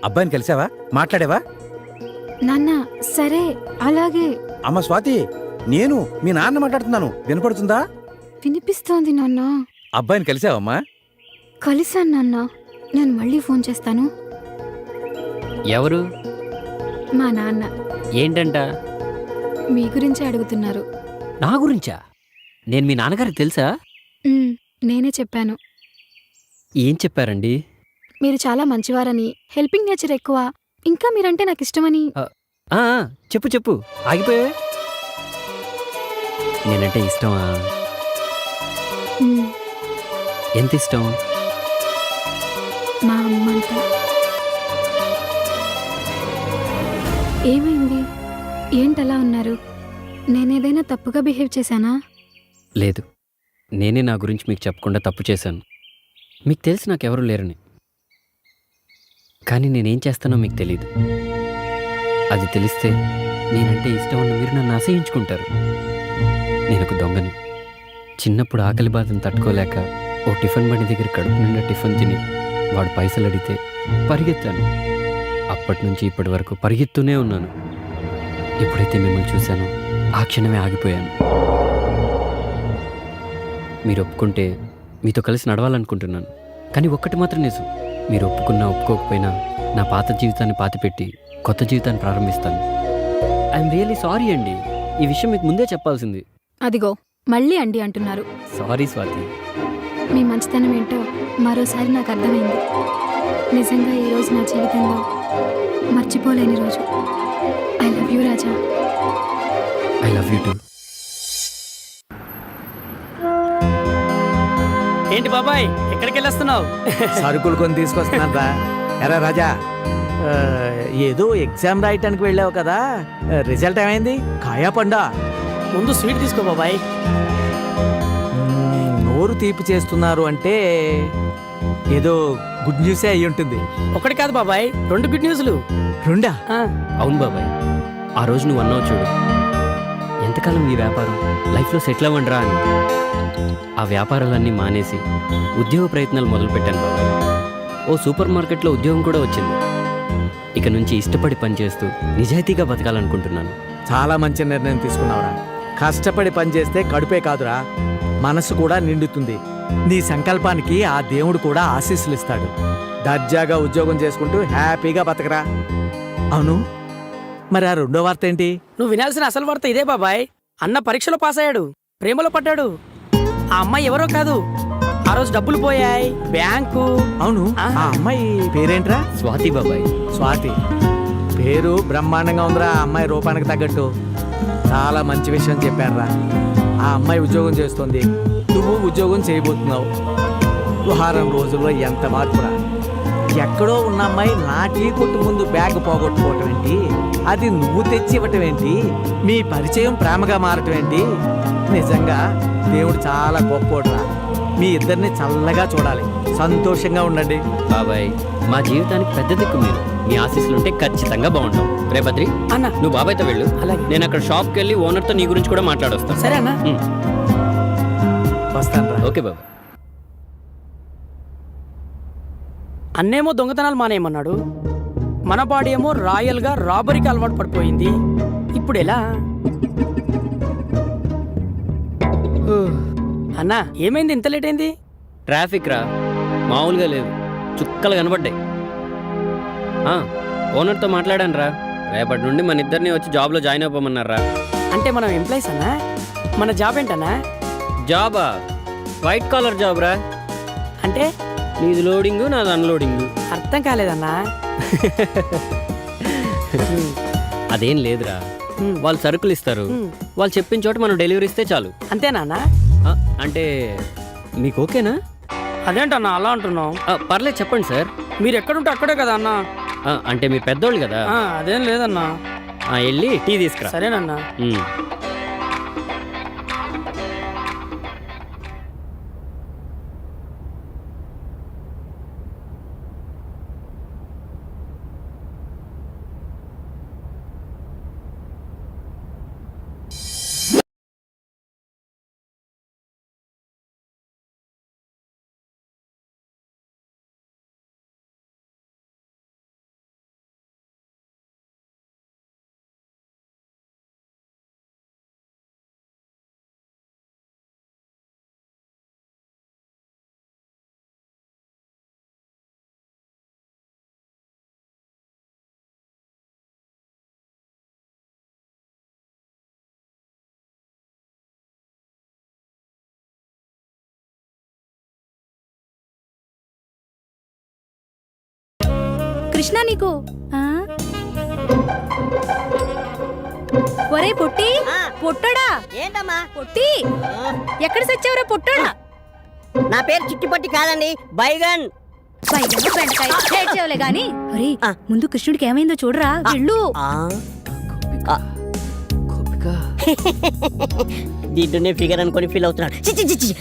అబ్బాయిని కలిసావా? మాట్లాడావా? నాన్న సరే అలాగే. అమ్మ స్వాతి, నేను మీ నాన్న మాట్లాడుతున్నాను. వినపడుతుందా? వినిపిస్తోంది నాన్న. అబ్బాయిని కలిసావమ్మా? కలిసాను నాన్న. నేను మళ్ళీ ఫోన్ చేస్తాను. ఎవరు? మా నాన్న ఏంటంట? మీ గురించే అడుగుతున్నారు. నా గురించా? నేను మీ నాన్నగారికి తెలుసా? నేనే చెప్పాను. ఏం చెప్పారండి? మీరు చాలా మంచివారని, హెల్పింగ్ నేచర్ ఎక్కువ, ఇంకా మీరంటే నాకు ఇష్టమని. చెప్పు చెప్పు, ఆగిపోయావే. నేనంటే ఇష్టమా? ఎంత ఇష్టం? మా అమ్మంతా. ఏమైంది? ఏంటలా ఉన్నారు? నేనేదైనా తప్పుగా బిహేవ్ చేశానా? లేదు, నేనే నా గురించి మీకు చెప్పకుండా తప్పు చేశాను. మీకు తెలిసి నాకెవరూ లేరని. కానీ నేనేం చేస్తానో మీకు తెలీదు. అది తెలిస్తే నేనంటే ఇష్టం ఉన్న మీరు నన్ను అసహించుకుంటారు. నేను ఒక దొంగని. చిన్నప్పుడు ఆకలి బాధను తట్టుకోలేక ఓ టిఫిన్ బండి దగ్గర కడుపు నిండా టిఫిన్ తిని వాడు పైసలు అడిగితే పరిగెత్తాను. అప్పటి నుంచి ఇప్పటి వరకు పరిగెత్తూనే ఉన్నాను. ఎప్పుడైతే మిమ్మల్ని చూశానో ఆ క్షణమే ఆగిపోయాను. మీరు ఒప్పుకుంటే మీతో కలిసి నడవాలనుకుంటున్నాను. కానీ ఒక్కటి మాత్రం నిజం, మీరు ఒప్పుకున్నా ఒప్పుకోకపోయినా నా పాత జీవితాన్ని పాతిపెట్టి కొత్త జీవితాన్ని ప్రారంభిస్తాను. ఐఎమ్ రియల్లీ సారీ అండి. ఈ విషయం మీకు ముందే చెప్పాల్సింది. అదిగో మళ్ళీ అండి అంటున్నారు. సారీ స్వాతి. మీ మంచితనం ఏంటో మరోసారి నాకు అర్థమైంది. నిజంగా ఈ రోజు నా జీవితంలో మర్చిపోలేని రోజు. I love you Raja. I love you two. ఏంటి బాబాయ్, ఎక్కడికి వెళ్ళొస్తున్నావు? సరుకులు కొని తీసుకొస్తున్నాను రా. ఎరా రాజా, ఏదో ఎగ్జామ్ రాయటానికి వెళ్ళావు కదా, రిజల్ట్ ఏమైంది? కాయా పండా? ముందు స్వీట్ తీసుకో బాబాయ్. నోరు తీపి చేస్తున్నారు అంటే ఏదో గుడ్ న్యూసే అయి ఉంటుంది. ఒకటి కాదు బాబాయ్, 2 గుడ్ న్యూస్లు. రెండా? అవును బాబాయ్, ఆ రోజు నువ్వు అన్నావు చూడు, ఎంతకాలం ఈ వ్యాపారం, లైఫ్లో సెటిల్ అవ్వండిరా అని. ఆ వ్యాపారాలన్నీ మానేసి ఉద్యోగ ప్రయత్నాలు మొదలుపెట్టాను బాబాయ్. ఓ సూపర్ మార్కెట్లో ఉద్యోగం కూడా వచ్చింది. ఇక నుంచి ఇష్టపడి పనిచేస్తూ నిజాయితీగా బతకాలనుకుంటున్నాను. చాలా మంచి నిర్ణయం తీసుకున్నావురా. కష్టపడి పనిచేస్తే కడుపే కాదురా, మనసు కూడా నిండుతుంది. నీ సంకల్పానికి ఆ దేవుడు కూడా ఆశీస్సులు ఇస్తాడు. దర్జాగా ఉద్యోగం చేసుకుంటూ హ్యాపీగా బతకరా. అవును, మరి ఆ రెండో వార్త ఏంటి? నువ్వు వినాల్సిన అసలు వార్త ఇదే బాబాయ్. అన్న పరీక్షలో పాస్ అయ్యాడు, ప్రేమలో పడ్డాడు. ఆ అమ్మాయి ఎవరో కాదు, ఆ రోజు డబ్బులు పోయాయి బ్యాంకు. అవును, ఆ అమ్మాయి పేరేంట్రా? స్వాతి బాబాయ్. స్వాతి పేరు బ్రహ్మాండంగా ఉందిరా. ఆ అమ్మాయి రూపానికి తగ్గట్టు. చాలా మంచి విషయం చెప్పారురా. ఆ అమ్మాయి ఉద్యోగం చేస్తుంది, నువ్వు ఉద్యోగం చేయబోతున్నావు. వారం రోజుల్లో ఎంత మార్పురా. ఎక్కడో ఉన్న అమ్మాయి నా టీ కొట్టు ముందు బ్యాగ్ పోగొట్టుకోవటం ఏంటి, అది నువ్వు తెచ్చి ఇవ్వటం ఏంటి, మీ పరిచయం ప్రేమగా మారటం ఏంటి. నిజంగా దేవుడు చాలా గొప్పోడురా. మీ ఇద్దరిని చల్లగా చూడాలి, సంతోషంగా ఉండండి. బాబాయ్, మా జీవితానికి పెద్ద దిక్కు మీరు. మీ ఆశీస్సులుంటే ఖచ్చితంగా బాగుంటాం. రే బద్రి అన్న, నువ్వు బాబాయ్తో వెళ్ళు. అలాగే. నేను అక్కడ షాప్కి వెళ్ళి ఓనర్తో నీ గురించి కూడా మాట్లాడొస్తాను. సరే అన్న. వస్తాను. ఓకే బాబాయ్. అన్నేమో దొంగతనాలు మానేయమన్నాడు, మన బాడీ ఏమో రాయల్గా రాబరీకి అలవాటు పడిపోయింది. ఇప్పుడు ఎలా? అన్నా, ఏమైంది ఇంత లేట్ అయింది? ట్రాఫిక్ రా, మామూలుగా లేదు, చుక్కలు కనబడ్డాయి. ఓనర్తో మాట్లాడాను రా, రేపటి నుండి మన ఇద్దరిని వచ్చి జాబ్లో జాయిన్ అవ్వమన్నారా. అంటే మనం ఎంప్లాయీస్ అన్నా? మన జాబ్ ఏంటన్నా? జాబా? వైట్ కాలర్ జాబ్ రా. అంటే నీది లోడింగు, నాది అన్లోడింగు. అర్థం కాలేదన్నా. అదేం లేదురా, వాళ్ళు సరుకులు ఇస్తారు, వాళ్ళు చెప్పిన చోట మనం డెలివరీ ఇస్తే చాలు. అంతేనా? అంటే మీకు ఓకేనా? అదేంటన్నా అలా అంటున్నావు? పర్లేదు చెప్పండి సార్. మీరు ఎక్కడుంటే అక్కడే కదా అన్నా. అంటే మీరు పెద్దోళ్ళు కదా. అదేం లేదన్నా. వెళ్ళి టీ తీసుకురా. సరేనన్నా. కృష్ణ నీకు ఆ? ఒరే పొట్టి పొట్టడా ఏంటమ్మా? పొట్టి ఎక్కడ సచ్చావురా పొట్టడా నా పేరు చిట్టిపట్టి కాదండి, బైగన్. ఏడ్చేవలే గాని ఒరే ముందు కృష్ణుడికి ఏమైందో చూడరా వెళ్ళు దీంట్లోనే ఫిగర్ అనుకొని ఫీల్ అవుతున్నాడు. చిచ్చి చిచ్చి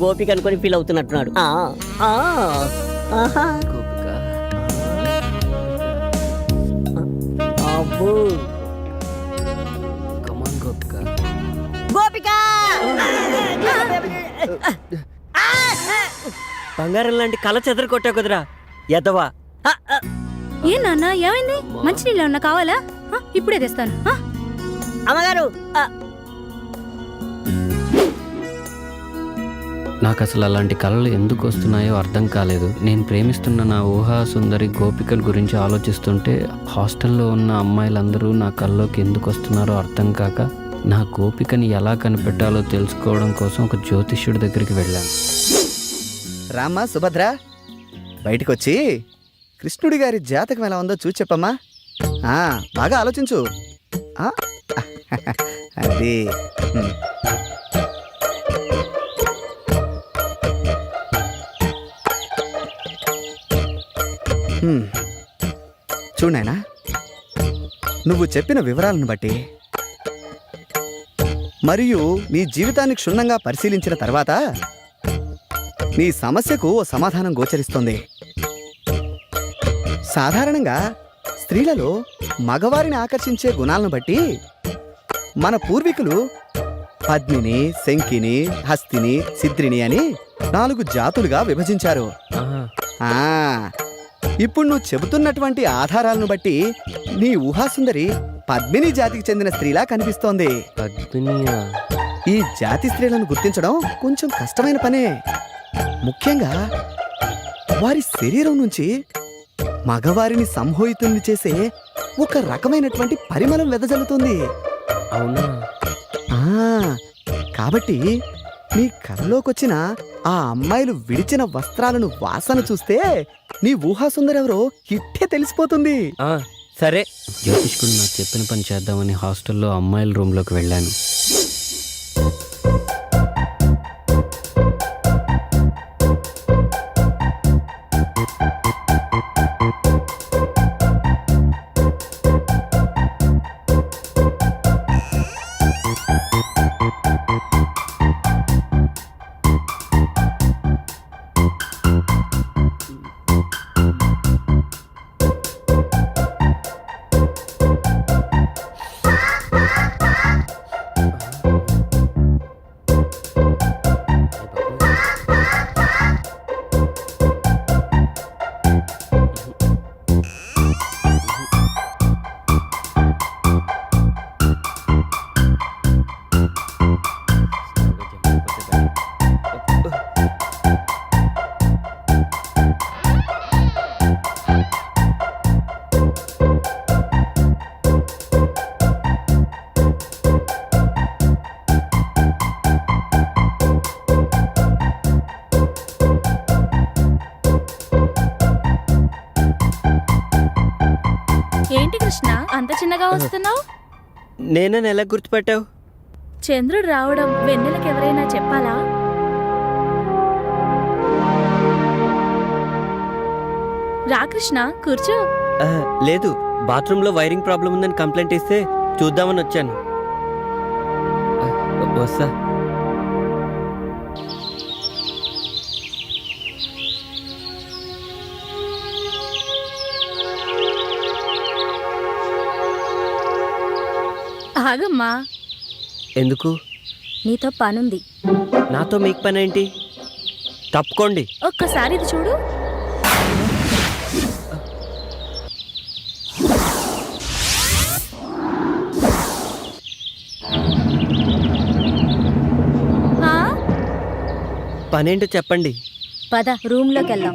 గోపిక అనుకొని ఫీల్ అవుతున్నట్టున్నాడు. ఆహా. అబ్బో. గోపిక బంగారం లాంటి కళ చెదరు కొట్టా కుదరా ఎదవా. ఏ నాన్న ఏమైంది మంచినీళ్ళు ఏమన్నా కావాలా ఇప్పుడే తెస్తాను అమ్మగారు. నాకు అసలు అలాంటి కళలు ఎందుకు వస్తున్నాయో అర్థం కాలేదు. నేను ప్రేమిస్తున్న నా ఊహా సుందరి గోపికల గురించి ఆలోచిస్తుంటే హాస్టల్లో ఉన్న అమ్మాయిలందరూ నా కల్లోకి ఎందుకు వస్తున్నారో అర్థం కాక నా గోపికని ఎలా కనిపెట్టాలో తెలుసుకోవడం కోసం ఒక జ్యోతిష్యుడి దగ్గరికి వెళ్ళాను. రామ్మా సుభద్ర, బయటకొచ్చి కృష్ణుడి గారి జాతకం ఎలా ఉందో చూసి చెప్పమ్మా. బాగా ఆలోచించు. అది చూడైనా నువ్వు చెప్పిన వివరాలను బట్టి మరియు నీ జీవితాన్ని క్షుణ్ణంగా పరిశీలించిన తర్వాత నీ సమస్యకు ఓ సమాధానం గోచరిస్తోంది. సాధారణంగా స్త్రీలలో మగవారిని ఆకర్షించే గుణాలను బట్టి మన పూర్వీకులు పద్మిని, శంకిని, హస్తిని, సిద్రిని అని 4 జాతులుగా విభజించారు. ఇప్పుడు నువ్వు చెబుతున్నటువంటి ఆధారాలను బట్టి నీ ఊహాసుందరి పద్మిని జాతికి చెందిన స్త్రీలా కనిపిస్తోంది. ఈ జాతి స్త్రీలను గుర్తించడం కొంచెం కష్టమైన పనే. ముఖ్యంగా వారి శరీరం నుంచి మగవారిని సంమోహితుల్ని చేసే ఒక రకమైనటువంటి పరిమళం వెదజల్లుతుంది. అవునా? కాబట్టి నీ కలలోకొచ్చిన ఆ అమ్మాయిలు విడిచిన వస్త్రాలను వాసన చూస్తే నీ ఊహాసుందరెవరో ఇట్టే తెలిసిపోతుంది. సరే. జ్యోతిష్కుడు నాకు చెప్పిన పని చేద్దామని హాస్టల్లో అమ్మాయిల రూమ్లోకి వెళ్ళాను. ఏంటి కృష్ణ అంత చిన్నగా వస్తున్నావు? నేనని ఎలా గుర్తుపట్టావు? చంద్రుడు రావడం వెన్నెలకు ఎవరైనా చెప్పాలా? రా కృష్ణ కూర్చో. లేదు, బాత్రూంలో వైరింగ్ ప్రాబ్లం ఉందని కంప్లైంట్ ఇస్తే చూద్దామని వచ్చాను. వస్తా. ఆగమ్మా. ఎందుకు? నీతో పనుంది. నాతో మీకు పని ఏంటి? తప్పుకోండి. ఒక్కసారి ఇది చూడు. పనేంటో చెప్పండి. పద రూమ్లోకి వెళ్దాం.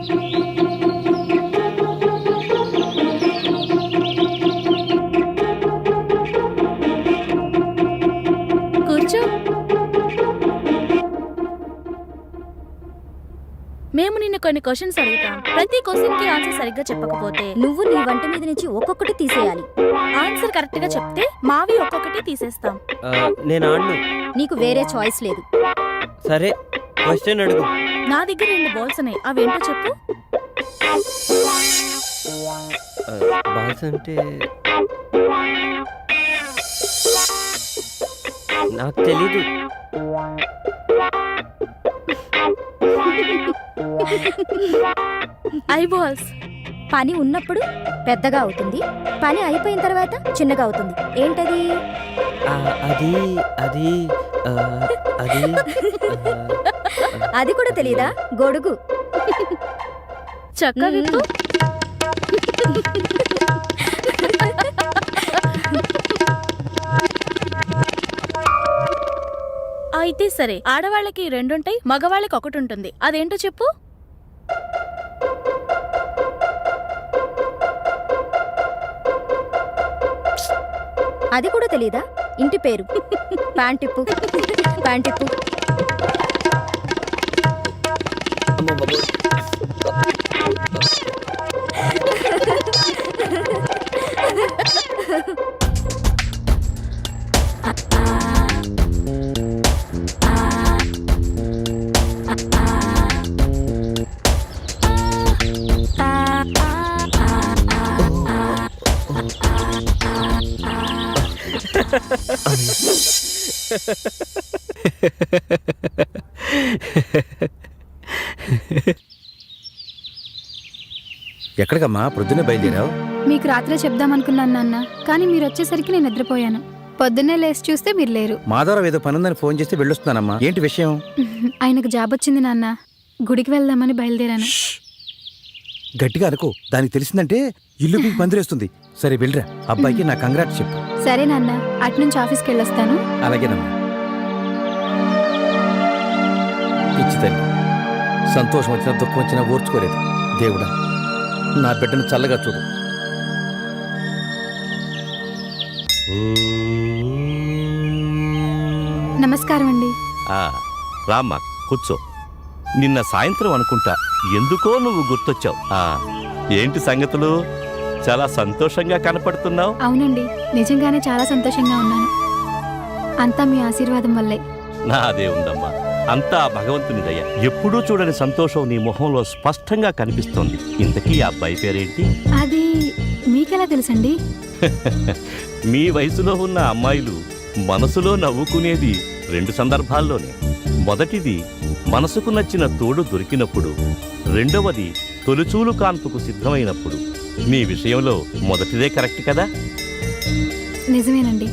కూర్చో. మేము నిన్ను కొన్ని క్వశ్చన్స్ అడుగుతాం. ప్రతి క్వశ్చన్ కి ఆన్సర్ సరిగ్గా చెప్పకపోతే నువ్వు నీ వంట మీద నుంచి ఒక్కొక్కటి తీసేయాలి. ఆన్సర్ కరెక్ట్ గా చెప్తే మావి ఒక్కొక్కటి తీసేస్తాం. నేను ఆడను. నీకు వేరే చాయిస్ లేదు. సరే, క్వశ్చన్ అడుగు. నా దగ్గర 2 బాల్స్ ఉన్నాయి, అవేంటో చెప్పు. బాల్స్ అంటే నాకు తెలీదు. I balls. పని ఉన్నప్పుడు పెద్దగా అవుతుంది, పని అయిపోయిన తర్వాత చిన్నగా అవుతుంది. ఏంటది? అది అది అది అది కూడా తెలీదా? గొడుగు. చక్క విప్పు. అయితే సరే, ఆడవాళ్ళకి 2 ఉంటాయి, మగవాళ్ళకి 1 ఉంటుంది. అదేంటో చెప్పు. అది కూడా తెలీదా? ఇంటి పేరు. ప్యాంటిప్పు. ప్యాంటిప్పు. అమ్మ బాబోయ్. ఎక్కడికమ్మా ప్రొద్దునే బయలుదేరావు? మీకు రాత్రే చెప్దామనుకున్నాను నాన్న, కానీ మీరు వచ్చేసరికి నేను నిద్రపోయాను. పొద్దున్నే లేచి చూస్తే మీరు లేరు. మాధవరావు ఏదో పనుందని ఫోన్ చేస్తే వెళ్ళొస్తున్నానమ్మా. ఏంటి విషయం? ఆయనకు జాబ్ వచ్చింది నాన్న, గుడికి వెళ్దామని బయలుదేరాను. గట్టిగా అనుకో, దానికి తెలిసిందంటే ఇల్లు మీకు పందిరేస్తుంది. సరే వెళ్ళరా, అబ్బాయికి నా కంగ్రాట్స్ చెప్పు. సరే నాన్న, అట్నుంచి ఆఫీస్కి వెళ్ళొస్తాను. అలాగేనమ్మా. పిచ్చి తల్లి, సంతోషం వచ్చినా దుఃఖం వచ్చినా ఓర్చుకోలేదు. దేవుడా, నా బిడ్డను చల్లగా చూడు. నమస్కారం అండి. రామ్మా కూర్చో. నిన్న సాయంత్రం అనుకుంటా ఎందుకో నువ్వు గుర్తొచ్చావు. ఏంటి సంగతులు? చాలా సంతోషంగా కనపడుతున్నావు. అవునండి, నిజంగానే చాలా సంతోషంగా ఉన్నాను. అంతా మీ ఆశీర్వాదం వల్లే. నాదే ఉందమ్మా, అంతా భగవంతుని దయ. ఎప్పుడూ చూడని సంతోషం నీ మొహంలో స్పష్టంగా కనిపిస్తోంది. ఇంతకీ ఆ అబ్బాయి పేరేంటి? అది మీకెలా తెలుసండి? మీ వయసులో ఉన్న అమ్మాయిలు మనసులో నవ్వుకునేది 2 సందర్భాల్లోనే. మొదటిది మనసుకు నచ్చిన తోడు దొరికినప్పుడు, రెండవది తొలిచూలు కాన్పుకు సిద్ధమైనప్పుడు. మీ విషయంలో మొదటిదే కరెక్ట్ కదా? నిజమేనండి.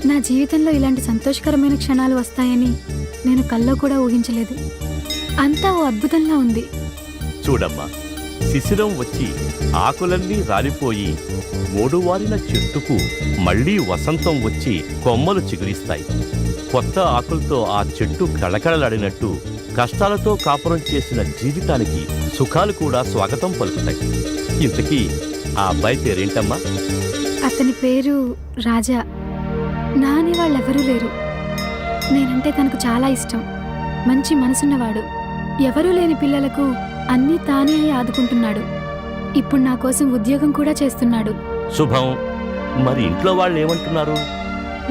నా జీవితంలో ఇలాంటి సంతోషకరమైన క్షణాలు వస్తాయని నేను కల్లో కూడా ఊహించలేదు. అంతా ఓ అద్భుతంలా ఉంది. చూడమ్మా, శిశిరం వచ్చి ఆకులన్నీ రాలిపోయి మూడువారిన చెట్టుకు మళ్లీ వసంతం వచ్చి కొమ్మలు చిగురిస్తాయి. కొత్త ఆకులతో ఆ చెట్టు కళకళలాడినట్టు కష్టాలతో కాపురం చేసిన జీవితానికి సుఖాలు కూడా స్వాగతం పలుకుతాయి. ఇంతకీ ఆ అబ్బాయి పేరేంటమ్మా? అతని పేరు రాజా. నా అనే వాళ్ళెవరూ లేరు. నేనంటే తనకు చాలా ఇష్టం. మంచి మనసున్నవాడు. ఎవరూ లేని పిల్లలకు అన్నీ తానే అయి ఆదుకుంటున్నాడు. ఇప్పుడు నా కోసం ఉద్యోగం కూడా చేస్తున్నాడు. శుభం. మరి ఇంట్లో వాళ్ళు ఏమంటున్నారు?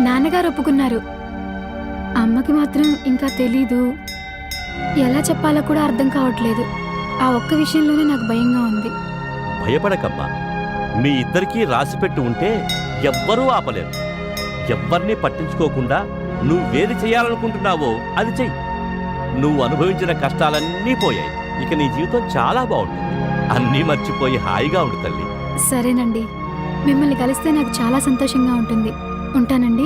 నాన్నగారు ఒప్పుకున్నారు. అమ్మకి మాత్రం ఇంకా తెలీదు. ఎలా చెప్పాలో కూడా అర్థం కావట్లేదు. ఆ ఒక్క విషయంలోనే నాకు భయంగా ఉంది. భయపడకమ్మా, మీ ఇద్దరికీ రాసిపెట్టి ఉంటే ఎవ్వరూ ఆపలేరు. ఎవ్వరినీ పట్టించుకోకుండా నువ్వేది చేయాలనుకుంటున్నావో అది చెయ్యి. నువ్వు అనుభవించిన కష్టాలన్నీ పోయాయి. ఇక నీ జీవితం చాలా బాగుంటుంది. అన్నీ మర్చిపోయి హాయిగా ఉండు తల్లి. సరేనండి, మిమ్మల్ని కలిస్తే నాకు చాలా సంతోషంగా ఉంటుంది. ఉంటానండి.